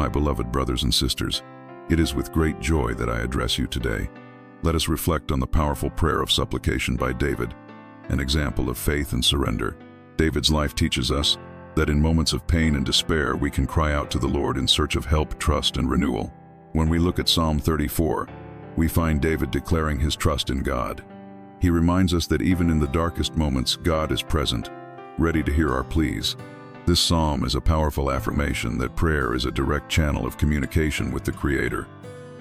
my beloved brothers and sisters, it is with great joy that I address you today. Let us reflect on the powerful prayer of supplication by David, an example of faith and surrender. David's life teaches us that in moments of pain and despair, we can cry out to the Lord in search of help, trust, and renewal. When we look at Psalm 34, we find David declaring his trust in God. He reminds us that even in the darkest moments, God is present, ready to hear our pleas. This psalm is a powerful affirmation that prayer is a direct channel of communication with the Creator,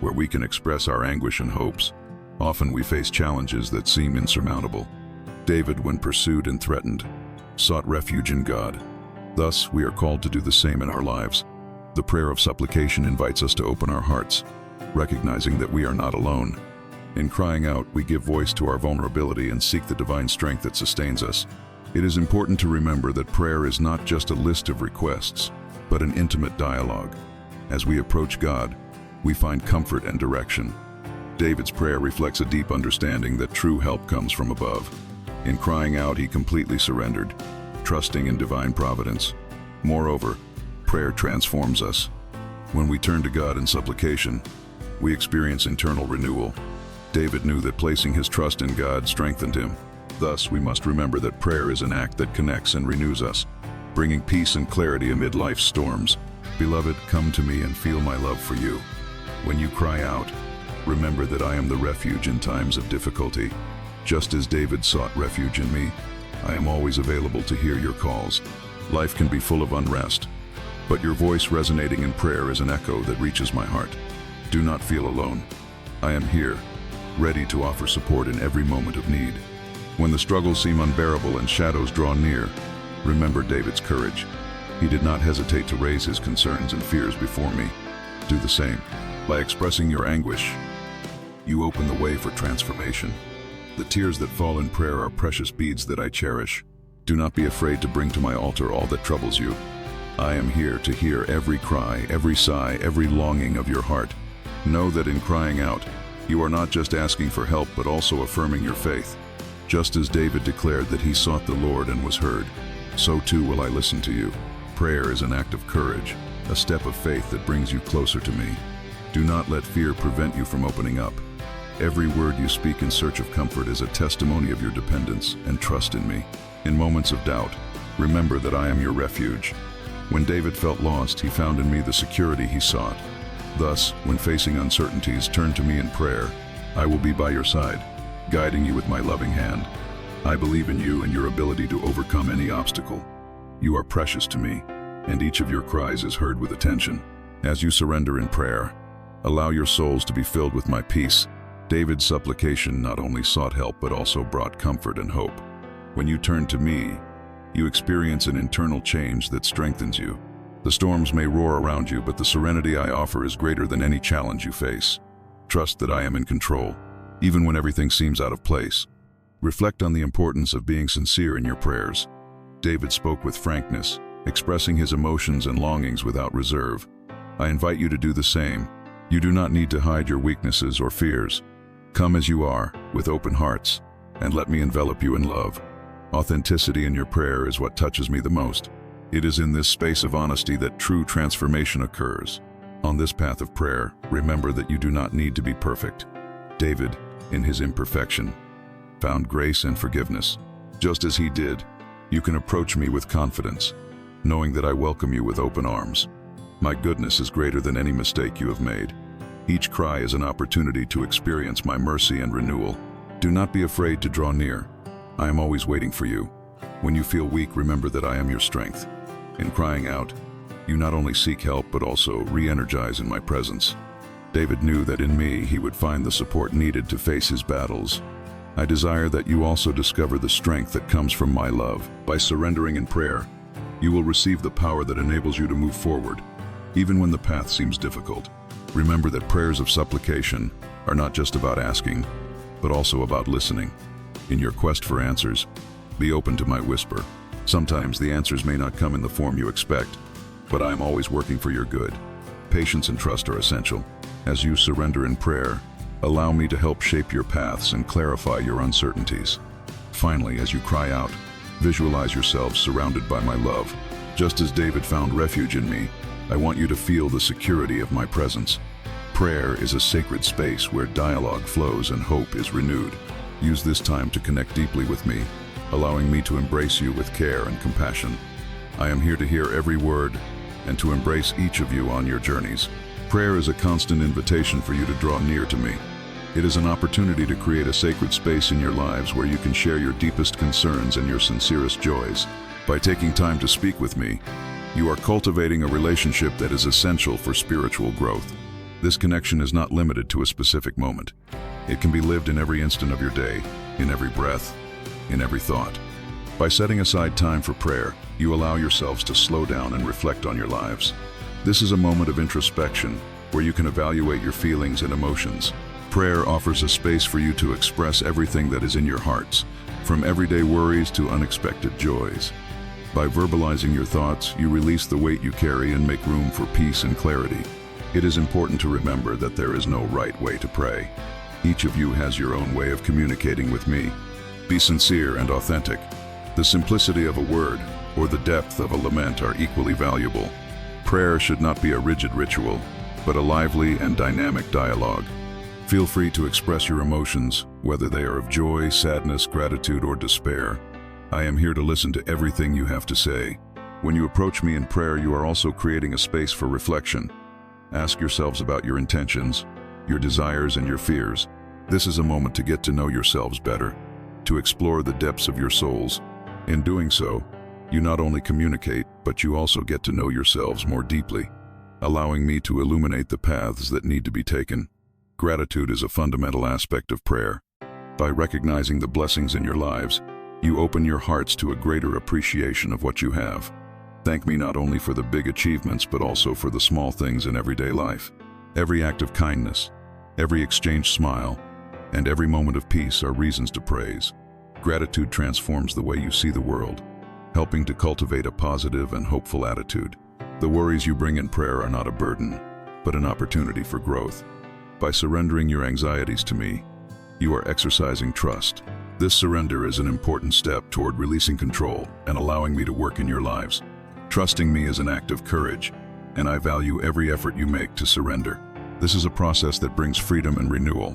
where we can express our anguish and hopes. Often we face challenges that seem insurmountable. David, when pursued and threatened, sought refuge in God. Thus, we are called to do the same in our lives. The prayer of supplication invites us to open our hearts, recognizing that we are not alone. In crying out, we give voice to our vulnerability and seek the divine strength that sustains us. It is important to remember that prayer is not just a list of requests, but an intimate dialogue. As we approach God, we find comfort and direction. David's prayer reflects a deep understanding that true help comes from above. In crying out, he completely surrendered, trusting in divine providence. Moreover, prayer transforms us. When we turn to God in supplication, we experience internal renewal. David knew that placing his trust in God strengthened him. Thus, we must remember that prayer is an act that connects and renews us, bringing peace and clarity amid life's storms. Beloved, come to me and feel my love for you. When you cry out, remember that I am the refuge in times of difficulty. Just as David sought refuge in me, I am always available to hear your calls. Life can be full of unrest, but your voice resonating in prayer is an echo that reaches my heart. Do not feel alone. I am here, ready to offer support in every moment of need. When the struggles seem unbearable and shadows draw near, remember David's courage. He did not hesitate to raise his concerns and fears before me. Do the same. By expressing your anguish, you open the way for transformation. The tears that fall in prayer are precious beads that I cherish. Do not be afraid to bring to my altar all that troubles you. I am here to hear every cry, every sigh, every longing of your heart. Know that in crying out, you are not just asking for help, but also affirming your faith. Just as David declared that he sought the Lord and was heard, so too will I listen to you. Prayer is an act of courage, a step of faith that brings you closer to me. Do not let fear prevent you from opening up. Every word you speak in search of comfort is a testimony of your dependence and trust in me. In moments of doubt, remember that I am your refuge. When David felt lost, he found in me the security he sought. Thus, when facing uncertainties, turn to me in prayer. I will be by your side, guiding you with my loving hand. I believe in you and your ability to overcome any obstacle. You are precious to me, and each of your cries is heard with attention. As you surrender in prayer, allow your souls to be filled with my peace. David's supplication not only sought help but also brought comfort and hope. When you turn to me, you experience an internal change that strengthens you. The storms may roar around you, but the serenity I offer is greater than any challenge you face. Trust that I am in control, even when everything seems out of place. Reflect on the importance of being sincere in your prayers. David spoke with frankness, expressing his emotions and longings without reserve. I invite you to do the same. You do not need to hide your weaknesses or fears. Come as you are, with open hearts, and let me envelop you in love. Authenticity in your prayer is what touches me the most. It is in this space of honesty that true transformation occurs. On this path of prayer, remember that you do not need to be perfect. David, in his imperfection, found grace and forgiveness. Just as he did, you can approach me with confidence, knowing that I welcome you with open arms. My goodness is greater than any mistake you have made. Each cry is an opportunity to experience my mercy and renewal. Do not be afraid to draw near. I am always waiting for you. When you feel weak, remember that I am your strength. In crying out, you not only seek help but also re-energize in my presence. David knew that in me he would find the support needed to face his battles. I desire that you also discover the strength that comes from my love. By surrendering in prayer, you will receive the power that enables you to move forward, even when the path seems difficult. Remember that prayers of supplication are not just about asking, but also about listening. In your quest for answers, be open to my whisper. Sometimes the answers may not come in the form you expect, but I am always working for your good. Patience and trust are essential. As you surrender in prayer, allow me to help shape your paths and clarify your uncertainties. Finally, as you cry out, visualize yourselves surrounded by my love. Just as David found refuge in me, I want you to feel the security of my presence. Prayer is a sacred space where dialogue flows and hope is renewed. Use this time to connect deeply with me, allowing me to embrace you with care and compassion. I am here to hear every word and to embrace each of you on your journeys. Prayer is a constant invitation for you to draw near to me. It is an opportunity to create a sacred space in your lives where you can share your deepest concerns and your sincerest joys. By taking time to speak with me, you are cultivating a relationship that is essential for spiritual growth. This connection is not limited to a specific moment. It can be lived in every instant of your day, in every breath, in every thought. By setting aside time for prayer, you allow yourselves to slow down and reflect on your lives. This is a moment of introspection where you can evaluate your feelings and emotions. Prayer offers a space for you to express everything that is in your hearts, from everyday worries to unexpected joys. By verbalizing your thoughts, you release the weight you carry and make room for peace and clarity. It is important to remember that there is no right way to pray. Each of you has your own way of communicating with me. Be sincere and authentic. The simplicity of a word or the depth of a lament are equally valuable. Prayer should not be a rigid ritual, but a lively and dynamic dialogue. Feel free to express your emotions, whether they are of joy, sadness, gratitude, or despair. I am here to listen to everything you have to say. When you approach me in prayer, you are also creating a space for reflection. Ask yourselves about your intentions, your desires, and your fears. This is a moment to get to know yourselves better, to explore the depths of your souls. In doing so, you not only communicate, but you also get to know yourselves more deeply, allowing me to illuminate the paths that need to be taken. Gratitude is a fundamental aspect of prayer. By recognizing the blessings in your lives, you open your hearts to a greater appreciation of what you have. Thank me not only for the big achievements, but also for the small things in everyday life. Every act of kindness, every exchanged smile, and every moment of peace are reasons to praise. Gratitude transforms the way you see the world, helping to cultivate a positive and hopeful attitude. The worries you bring in prayer are not a burden, but an opportunity for growth. By surrendering your anxieties to me, you are exercising trust. This surrender is an important step toward releasing control and allowing me to work in your lives. Trusting me is an act of courage, and I value every effort you make to surrender. This is a process that brings freedom and renewal.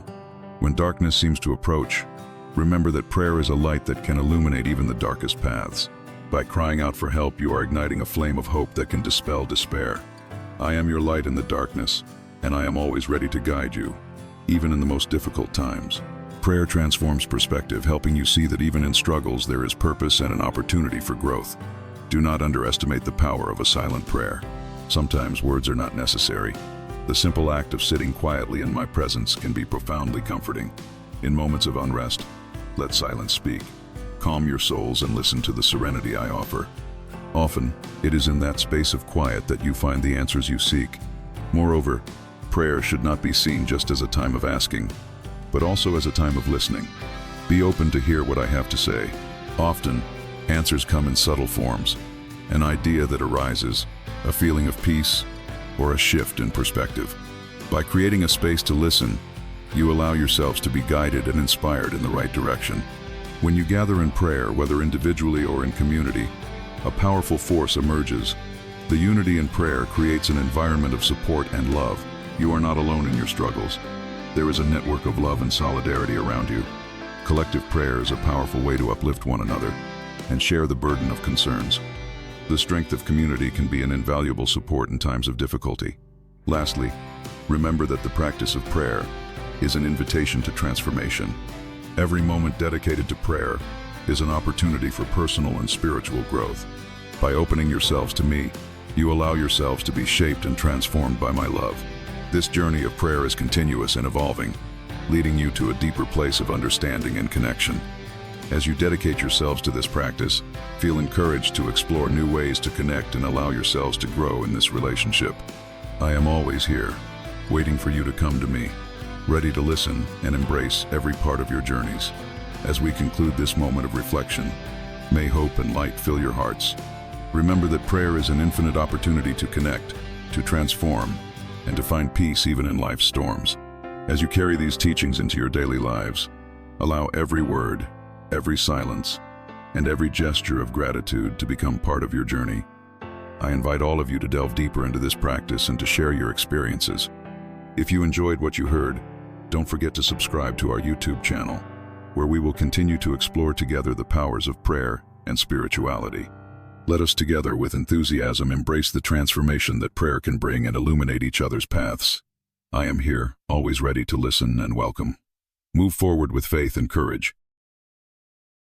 When darkness seems to approach, remember that prayer is a light that can illuminate even the darkest paths. By crying out for help, you are igniting a flame of hope that can dispel despair. I am your light in the darkness, and I am always ready to guide you, even in the most difficult times. Prayer transforms perspective, helping you see that even in struggles there is purpose and an opportunity for growth. Do not underestimate the power of a silent prayer. Sometimes words are not necessary. The simple act of sitting quietly in my presence can be profoundly comforting. In moments of unrest, let silence speak. Calm your souls and listen to the serenity I offer. Often, it is in that space of quiet that you find the answers you seek. Moreover, prayer should not be seen just as a time of asking, but also as a time of listening. Be open to hear what I have to say. Often, answers come in subtle forms, an idea that arises, a feeling of peace, or a shift in perspective. By creating a space to listen, you allow yourselves to be guided and inspired in the right direction. When you gather in prayer, whether individually or in community, a powerful force emerges. The unity in prayer creates an environment of support and love. You are not alone in your struggles. There is a network of love and solidarity around you. Collective prayer is a powerful way to uplift one another and share the burden of concerns. The strength of community can be an invaluable support in times of difficulty. Lastly, remember that the practice of prayer is an invitation to transformation. Every moment dedicated to prayer is an opportunity for personal and spiritual growth. By opening yourselves to me, you allow yourselves to be shaped and transformed by my love. This journey of prayer is continuous and evolving, leading you to a deeper place of understanding and connection. As you dedicate yourselves to this practice, feel encouraged to explore new ways to connect and allow yourselves to grow in this relationship. I am always here, waiting for you to come to me, ready to listen and embrace every part of your journeys. As we conclude this moment of reflection, may hope and light fill your hearts. Remember that prayer is an infinite opportunity to connect, to transform, and to find peace even in life's storms. As you carry these teachings into your daily lives, allow every word, every silence, and every gesture of gratitude to become part of your journey. I invite all of you to delve deeper into this practice and to share your experiences. If you enjoyed what you heard, don't forget to subscribe to our YouTube channel, where we will continue to explore together the powers of prayer and spirituality. Let us together, with enthusiasm, embrace the transformation that prayer can bring and illuminate each other's paths. I am here, always ready to listen and welcome. Move forward with faith and courage,